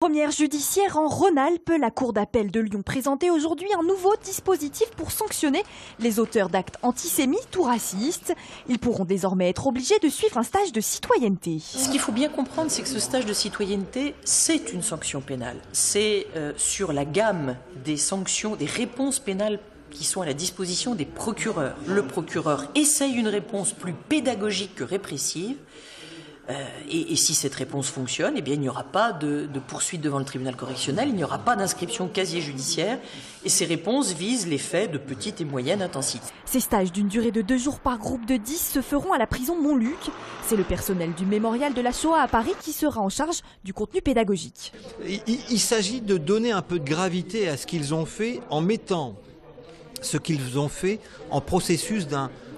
Première judiciaire en Rhône-Alpes, la Cour d'appel de Lyon présentait aujourd'hui un nouveau dispositif pour sanctionner les auteurs d'actes antisémites ou racistes. Ils pourront désormais être obligés de suivre un stage de citoyenneté. Ce qu'il faut bien comprendre, c'est que ce stage de citoyenneté, c'est une sanction pénale. C'est sur la gamme des sanctions, des réponses pénales qui sont à la disposition des procureurs. Le procureur essaye une réponse plus pédagogique que répressive. Et si cette réponse fonctionne, eh bien, il n'y aura pas de poursuite devant le tribunal correctionnel, il n'y aura pas d'inscription au casier judiciaire. Et ces réponses visent les faits de petite et moyenne intensité. Ces stages d'une durée de 2 jours par groupe de 10 se feront à la prison Montluc. C'est le personnel du mémorial de la Shoah à Paris qui sera en charge du contenu pédagogique. Il s'agit de donner un peu de gravité à ce qu'ils ont fait en mettant ce qu'ils ont fait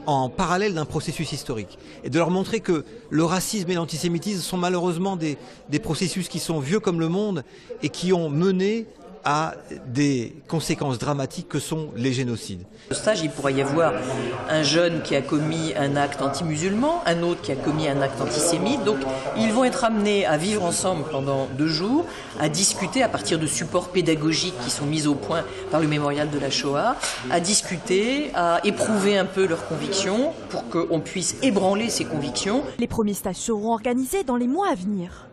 en parallèle d'un processus historique. Et de leur montrer que le racisme et l'antisémitisme sont malheureusement des processus qui sont vieux comme le monde et qui ont mené à des conséquences dramatiques que sont les génocides. Au stage, il pourrait y avoir un jeune qui a commis un acte anti-musulman, un autre qui a commis un acte antisémite. Donc, ils vont être amenés à vivre ensemble pendant 2 jours, à discuter à partir de supports pédagogiques qui sont mis au point par le mémorial de la Shoah, à discuter, à éprouver un peu leurs convictions pour qu'on puisse ébranler ces convictions. Les premiers stages seront organisés dans les mois à venir.